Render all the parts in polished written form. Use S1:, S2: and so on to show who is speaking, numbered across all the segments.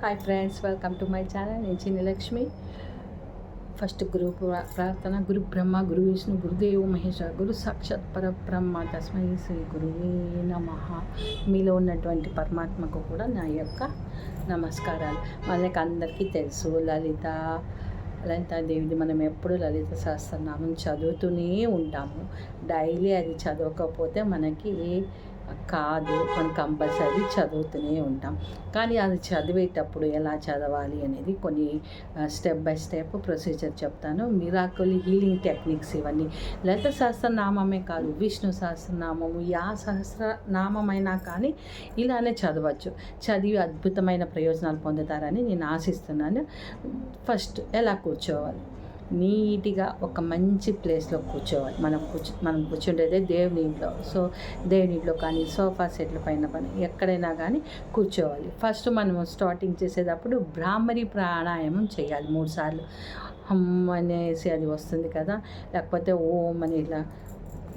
S1: Hi friends, welcome to my channel. నేను చిన్ని Lakshmi. First గురు ప్రార్థన. గురు బ్రహ్మ, గురు విష్ణు, గురుదేవు మహేశ్వర, గురు సాక్షాత్ పరబ్రహ్మ, తస్మై శ్రీ గురువే నమః. మీలో ఉన్నటువంటి పరమాత్మకు కూడా నా యొక్క నమస్కారాలు. మనకి అందరికీ తెలుసు, లలితాదేవిది మనం ఎప్పుడు లలిత సహస్రనామం చదువుతూనే ఉంటాము. డైలీ అది చదవకపోతే మనకి కాదు, మనం కంపల్సరీ చదువుతూనే ఉంటాం. కానీ అది చదివేటప్పుడు ఎలా చదవాలి అనేది కొన్ని స్టెప్ బై స్టెప్ ప్రొసీజర్ చెప్తాను. మిరాకిల్ హీలింగ్ టెక్నిక్స్ ఇవన్నీ. లలిత సహస్రనామమే కాదు, విష్ణు సహస్రనామము, సహస్రనామైనా కానీ ఇలానే చదవచ్చు. చదివి అద్భుతమైన ప్రయోజనాలు పొందుతారని నేను ఆశిస్తున్నాను. ఫస్ట్ ఎలా కూర్చోవాలి? నీట్గా ఒక మంచి ప్లేస్లో కూర్చోవాలి. మనం కూర్చుండేదే దేవుని ఇంట్లో. సో దేవుని ఇంట్లో కానీ సోఫా సెట్ల పైన ఎక్కడైనా కానీ కూర్చోవాలి. ఫస్ట్ మనం స్టార్టింగ్ చేసేటప్పుడు బ్రాహ్మరి ప్రాణాయామం చేయాలి 3 సార్లు. హమ్ అనేసి అది వస్తుంది కదా, లేకపోతే ఓం అని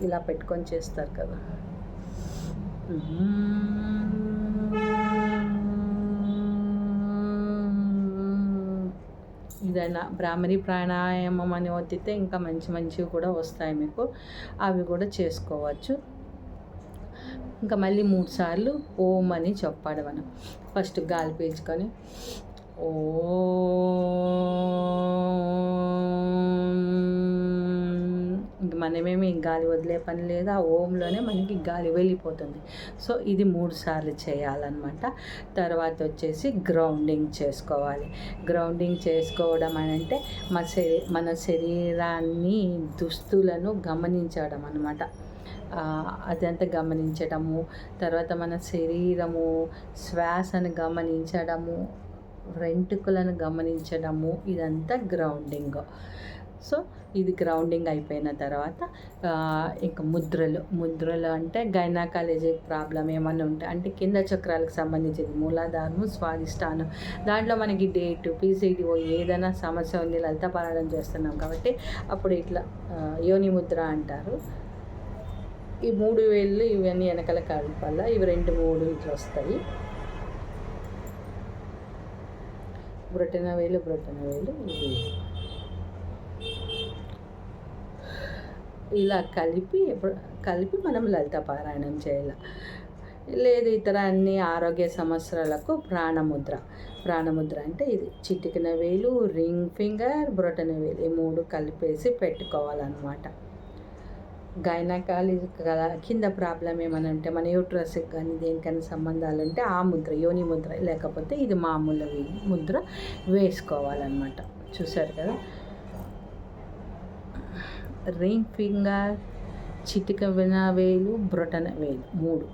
S1: ఇలా పెట్టుకొని చేస్తారు కదా. ఇదైనా బ్రాహ్మణి ప్రాణాయామం అని ఒత్తితే ఇంకా మంచివి కూడా వస్తాయి మీకు. అవి కూడా చేసుకోవచ్చు. ఇంకా మళ్ళీ 3 సార్లు ఓం అని చెప్పాడు. మనం ఫస్ట్ గాలి పీల్చుకొని ఓ, ఇంక మనమేమి గాలి వదిలే పని లేదా, ఓంలోనే మనకి గాలి వెళ్ళిపోతుంది. సో ఇది 3 సార్లు చేయాలన్నమాట. తర్వాత వచ్చేసి గ్రౌండింగ్ చేసుకోవాలి. గ్రౌండింగ్ చేసుకోవడం అని అంటే మన శరీరాన్ని, దుస్తులను గమనించడం అన్నమాట. అదంతా గమనించడము, తర్వాత మన శరీరము, శ్వాసను గమనించడము, వెంట్రుకలను గమనించడము, ఇదంతా గ్రౌండింగ్. సో ఇది గ్రౌండింగ్ అయిపోయిన తర్వాత ఇంకా ముద్రలు అంటే గైనకాలజిక్ ప్రాబ్లం ఏమన్నా ఉంటాయి అంటే కింద చక్రాలకు సంబంధించింది, మూలాధారము, స్వాదిష్టానం, దాంట్లో మనకి డేటు, పీసీడీఓ ఏదైనా సమస్య ఉంది, లలిత పారాయణం చేస్తున్నాం కాబట్టి అప్పుడు ఇట్లా యోని ముద్ర అంటారు. ఈ 3 వేళ్ళు ఇవన్నీ వెనకాల కలపాల. ఇవి 2, 3 ఇట్లా వస్తాయి. బ్రొటన వేలు ఇవి ఇలా కలిపి మనం లలిత పారాయణం చేయాలి. లేదు ఇతర అన్ని ఆరోగ్య సమస్యలకు ప్రాణముద్ర అంటే ఇది చిటికిన వేలు, రింగ్ ఫింగర్, బ్రొటన వేలు, ఈ 3 కలిపేసి పెట్టుకోవాలన్నమాట. గైనకాలజిక్ కింద ప్రాబ్లం ఏమైనా ఉంటే మన యూట్రస్కి కానీ దేనికైనా సంబంధాలు ఉంటే ఆ ముద్ర, యోని ముద్ర, లేకపోతే ఇది మామూలు ముద్ర వేసుకోవాలన్నమాట. చూసారు కదా, రింగ్ ఫింగర్, చిటికన వేలు, బ్రొటన వేలు 3,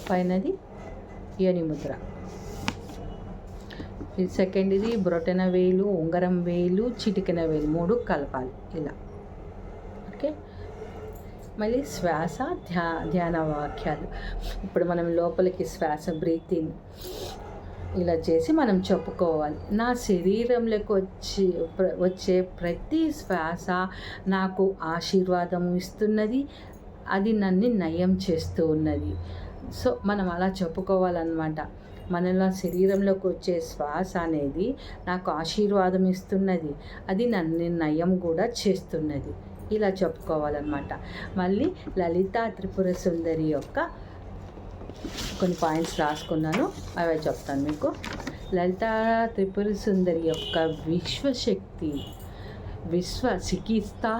S1: పైనది యోని ముద్ర. సెకండ్ ఇది బ్రొటన వేలు, ఉంగరం వేలు, చిటికెన వేలు 3 కలపాలి ఇలా. ఓకే, మళ్ళీ శ్వాస, ధ్యాన వాక్యాలు. ఇప్పుడు మనం లోపలికి శ్వాస, బ్రీతింగ్ ఇలా చేసి మనం చెప్పుకోవాలి. నా శరీరంలోకి వచ్చే ప్రతి శ్వాస నాకు ఆశీర్వాదం ఇస్తున్నది, అది నన్ను నయం చేస్తూ ఉన్నది. సో మనం అలా చెప్పుకోవాలన్నమాట. మనలో శరీరంలోకి వచ్చే శ్వాస అనేది నాకు ఆశీర్వాదం ఇస్తున్నది, అది నన్ను నయం కూడా చేస్తున్నది, ఇలా చెప్పుకోవాలన్నమాట. మళ్ళీ లలితా త్రిపుర సుందరి యొక్క కొన్ని పాయింట్స్ రాసుకున్నాను, అవే చెప్తాను మీకు. లలితా త్రిపుర సుందరి యొక్క విశ్వ చికిత్సా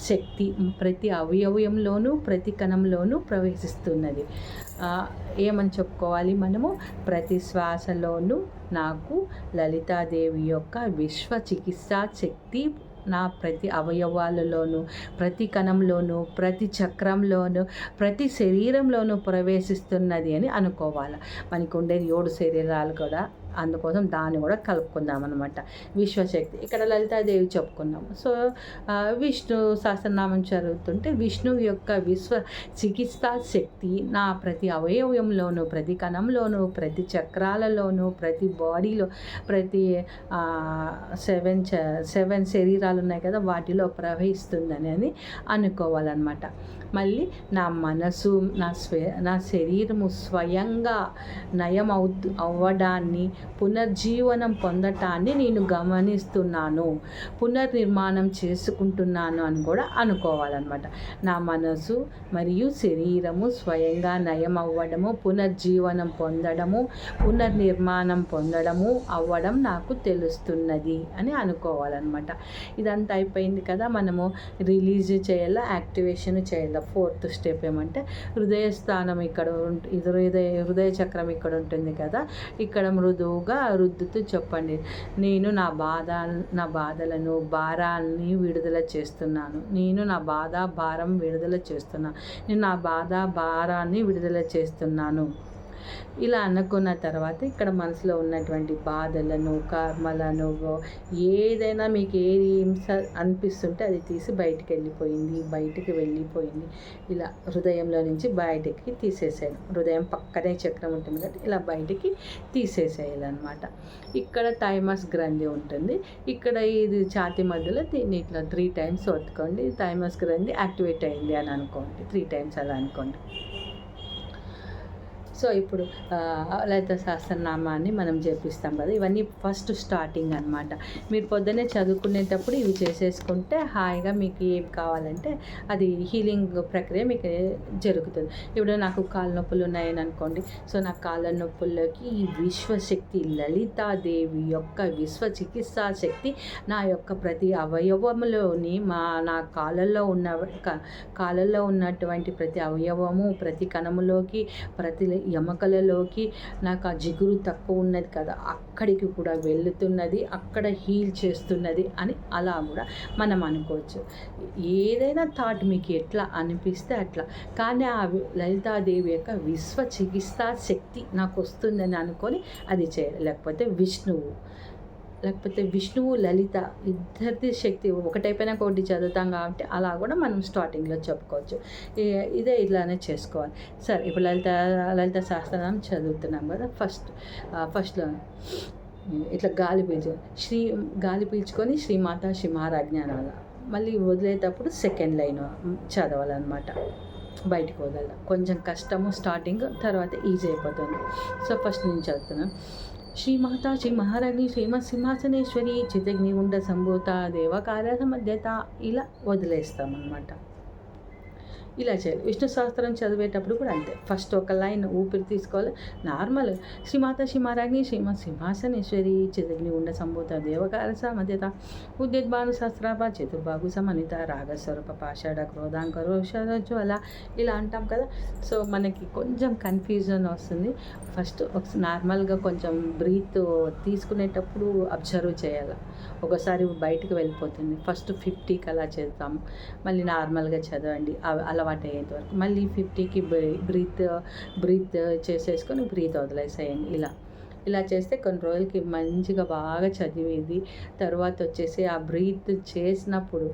S1: శక్తి ప్రతి అవయవంలోనూ, ప్రతి కణంలోనూ ప్రవేశిస్తున్నది. ఏమని చెప్పుకోవాలి మనము? ప్రతి శ్వాసలోనూ నాకు లలితాదేవి యొక్క విశ్వ చికిత్సా శక్తి నా ప్రతి అవయవాలలోనూ, ప్రతి కణంలోనూ, ప్రతి చక్రంలోనూ, ప్రతి శరీరంలోనూ ప్రవేశిస్తున్నది అని అనుకోవాలి. మనకు ఉండేది 7 శరీరాలు కూడా అందుకోసం దాన్ని కూడా కలుపుకుందాం అనమాట. విశ్వశక్తి ఇక్కడ లలితాదేవి చెప్పుకున్నాము. సో విష్ణు సహస్రనామం చదువుతుంటే విష్ణువు యొక్క చికిత్సా శక్తి నా ప్రతి అవయవంలోనూ, ప్రతి కణంలోనూ, ప్రతి చక్రాలలోనూ, ప్రతి బాడీలో, ప్రతి 7 శరీరాలు ఉన్నాయి కదా, వాటిలో ప్రవహిస్తుందని అనుకోవాలన్నమాట. మళ్ళీ నా మనసు, నా శరీరము స్వయంగా నయం అవ్వడాన్ని, పునర్జీవనం పొందటాన్ని నేను గమనిస్తున్నాను, పునర్నిర్మాణం చేసుకుంటున్నాను అని కూడా అనుకోవాలన్నమాట. నా మనసు మరియు శరీరము స్వయంగా నయం అవ్వడము, పునర్జీవనం పొందడము, పునర్నిర్మాణం పొందడము అవ్వడం నాకు తెలుస్తున్నది అని అనుకోవాలన్నమాట. ఇదంతా అయిపోయింది కదా, మనము రిలీజ్ చేయాలా, యాక్టివేషన్ చేయాలి. 4th స్టెప్ ఏమంటే హృదయస్థానం ఇక్కడ హృదయ చక్రం ఇక్కడ ఉంటుంది కదా, ఇక్కడ మృదువుగా రుద్దుతూ చెప్పండి, నేను నా బాధలను, భారాన్ని విడుదల చేస్తున్నాను, నేను నా భారం విడుదల చేస్తున్నాను, నేను నా భారాన్ని విడుదల చేస్తున్నాను. ఇలా అనుకున్న తర్వాత ఇక్కడ మనసులో ఉన్నటువంటి బాధలను, కర్మలను, ఏదైనా మీకు ఏది హింస అనిపిస్తుంటే అది తీసి బయటికి వెళ్ళిపోయింది. ఇలా హృదయంలో నుంచి బయటికి తీసేసేయాలి. హృదయం పక్కనే చక్రం ఉంటుంది కాబట్టి ఇలా బయటికి తీసేసేయాలన్నమాట. ఇక్కడ థైమస్ గ్రంథి ఉంటుంది. ఇక్కడ ఇది ఛాతీ మధ్యలో దీన్ని ఇట్లా 3 times ఒత్తుకోండి. థైమస్ గ్రంథి యాక్టివేట్ అయింది అని అనుకోండి. 3 times అలా అనుకోండి. సో ఇప్పుడు లలిత సహస్రనామాన్ని మనం జపిస్తాం కదా, ఇవన్నీ ఫస్ట్ స్టార్టింగ్ అనమాట. మీరు పొద్దున్నే చదువుకునేటప్పుడు ఇవి చేసేసుకుంటే హాయిగా మీకు ఏం కావాలంటే అది హీలింగ్ ప్రక్రియ మీకు జరుగుతుంది. ఇప్పుడు నాకు కాళ్ళ నొప్పులు ఉన్నాయని అనుకోండి. సో నా కాళ్ళ నొప్పుల్లోకి ఈ విశ్వశక్తి లలితాదేవి యొక్క విశ్వ చికిత్సా శక్తి నా యొక్క ప్రతి అవయవములోని నా కాళ్ళల్లో ఉన్నటువంటి ప్రతి అవయవము, ప్రతి కణములోకి, ప్రతి ఎముకలలోకి నాకు ఆ జిగురు తక్కువ ఉన్నది కదా అక్కడికి కూడా వెళుతున్నది, అక్కడ హీల్ చేస్తున్నది అని అలా కూడా మనం అనుకోవచ్చు. ఏదైనా థాట్ మీకు ఎట్లా అనిపిస్తే అట్లా, కానీ ఆ లలితాదేవి యొక్క విశ్వ చికిత్సా శక్తి నాకు వస్తుందని అనుకొని అది చేయాలి. లేకపోతే విష్ణువు లలిత ఇద్దరిది శక్తి ఒకటైపోయినా ఒకటి చదువుతాం కాబట్టి అలా కూడా మనం స్టార్టింగ్లో చెప్పుకోవచ్చు. ఇదే ఇలానే చేసుకోవాలి. సరే, ఇప్పుడు లలిత సహస్రనామం చదువుతున్నాం కదా, ఫస్ట్లో ఇట్లా గాలి పీల్చుకొని శ్రీమాత శ్రీమహారాజ్ఞ అనాలి. మళ్ళీ వదిలేటప్పుడు 2nd లైన్ చదవాలన్నమాట. బయటికి వదల కొంచెం కష్టము స్టార్టింగ్, తర్వాత ఈజీ అయిపోతుంది. సో ఫస్ట్ నేను చదువుతున్నాను. శ్రీమాత శ్రీ మహారాణి శ్రీమత్ సింహాసనేశ్వరి చితగ్నిగుండ సంభూత దేవకార్య సమధ్యత ఇలా వదిలేస్తామన్నమాట. ఇలా చేయాలి. విష్ణు సహస్రం చదివేటప్పుడు కూడా అంతే. ఫస్ట్ ఒక లైన్ ఊపిరి తీసుకోవాలి, నార్మల్ శ్రీమాత శ్రీమహారాజ్ఞి శ్రీమత్ సింహాసనేశ్వరి చితగ్నిగుండ సంభూత దేవకార సమధ్యత ఉద్యద్భాను సహస్రాభ చతుర్బాగు సమన్విత రాగస్వరూప పాషాఢ క్రోధాంకరోషజ్వల ఇలా అంటాం కదా. సో మనకి కొంచెం కన్ఫ్యూజన్ వస్తుంది. ఫస్ట్ నార్మల్గా కొంచెం బ్రీత్ తీసుకునేటప్పుడు అబ్జర్వ్ చేయాలి. ఒకసారి బయటకు వెళ్ళిపోతుంది. ఫస్ట్ 50కి అలా చేద్దాము, మళ్ళీ నార్మల్గా చదవండి అలవాటు అయ్యేంత వరకు. మళ్ళీ 50కి బ్రీత్ చేసేసుకొని బ్రీత్ వదిలేసేయండి. ఇలా చేస్తే కొన్ని రోజులకి మంచిగా బాగా చదివేది. తర్వాత వచ్చేసి ఆ బ్రీత్ చేసినప్పుడు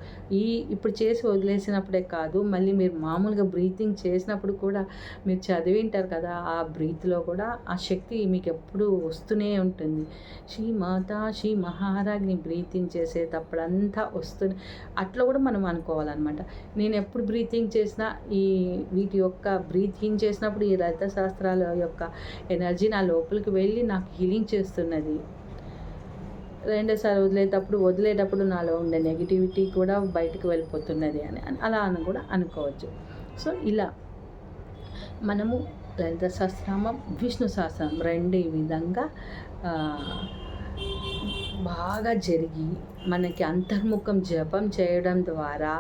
S1: ఇప్పుడు చేసి వదిలేసినప్పుడే కాదు, మళ్ళీ మీరు మామూలుగా బ్రీతింగ్ చేసినప్పుడు కూడా మీరు చదివింటారు కదా, ఆ బ్రీత్లో కూడా ఆ శక్తి మీకు ఎప్పుడు వస్తూనే ఉంటుంది. శ్రీమాత శ్రీ మహారాజ్ని బ్రీతింగ్ చేసేటప్పుడంతా వస్తుంది. అట్లా కూడా మనం అనుకోవాలన్నమాట. నేను ఎప్పుడు బ్రీతింగ్ చేసినా వీటి యొక్క బ్రీతింగ్ చేసినప్పుడు ఈ లలిత శాస్త్రాల యొక్క ఎనర్జీ నా లోపలికి వెళ్ళి నాకు హీలింగ్ చేస్తున్నది. రెండోసారి వదిలేటప్పుడు నాలో ఉండే నెగిటివిటీ కూడా బయటకు వెళ్ళిపోతున్నది అని అలా కూడా అనుకోవచ్చు. సో ఇలా మనము లలిత సహస్రనామం విష్ణు సహస్రనామం 2 విధంగా బాగా జరిగి మనకి అంతర్ముఖం జపం చేయడం ద్వారా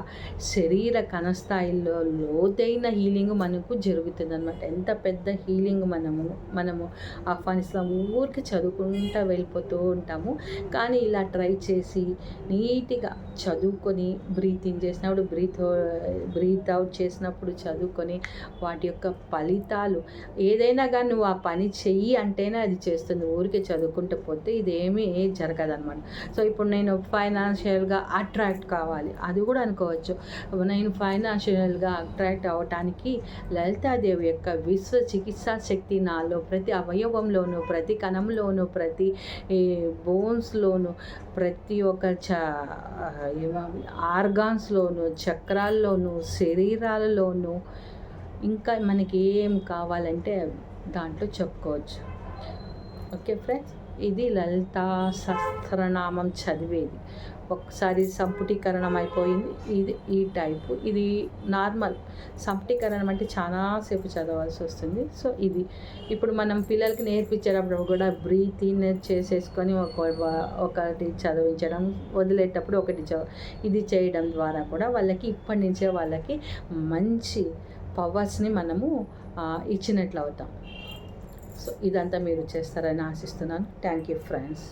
S1: శరీర కణస్థాయిల్లో లోతైన హీలింగ్ మనకు జరుగుతుంది అనమాట. ఎంత పెద్ద హీలింగ్ మనము ఆహ్వానిస్తాం. ఊరికి చదువుకుంటూ వెళ్ళిపోతూ ఉంటాము. కానీ ఇలా ట్రై చేసి నీట్గా చదువుకొని బ్రీత్ ఇన్ చేసినప్పుడు బ్రీత్ అవుట్ చేసినప్పుడు చదువుకొని వాటి యొక్క ఫలితాలు ఏదైనా కానీ నువ్వు ఆ పని చెయ్యి అంటేనే అది చేస్తుంది. ఊరికే చదువుకుంటూ పోతే ఇదేమీ జరగదన్నమాట. సో ఇప్పుడు నేను ఫైనాన్షియల్గా అట్రాక్ట్ కావాలి, అది కూడా అనుకోవచ్చు. నేను ఫైనాన్షియల్గా అట్రాక్ట్ అవ్వటానికి లలితాదేవి యొక్క విశ్వ చికిత్సా శక్తి నాలో ప్రతి అవయవంలోనూ, ప్రతి కణంలోనూ, ప్రతి బోన్స్లోనూ, ప్రతి ఒక్క ఆర్గాన్స్లోనూ, చక్రాల్లోనూ, శరీరాలలోనూ, ఇంకా మనకి ఏం కావాలంటే దాంట్లో చెప్పుకోవచ్చు. ఓకే ఫ్రెండ్స్, ఇది లలితా సహస్రనామం చదివేది. ఒకసారి సంపుటీకరణం అయిపోయింది. ఈ టైపు ఇది నార్మల్. సంపుటీకరణం అంటే చాలాసేపు చదవాల్సి వస్తుంది. సో ఇది ఇప్పుడు మనం పిల్లలకి నేర్పించేటప్పుడు కూడా బ్రీత్ ఇన్ చేసేసుకొని ఒకటి చదివించడం, వదిలేటప్పుడు ఒకటి ఇది చేయడం ద్వారా కూడా వాళ్ళకి ఇప్పటి నుంచే వాళ్ళకి మంచి పవర్స్ని మనము ఇచ్చినట్లు అవుతాం. సో ఇదంతా మీరు చేస్తారని ఆశిస్తున్నాను. Thank you friends.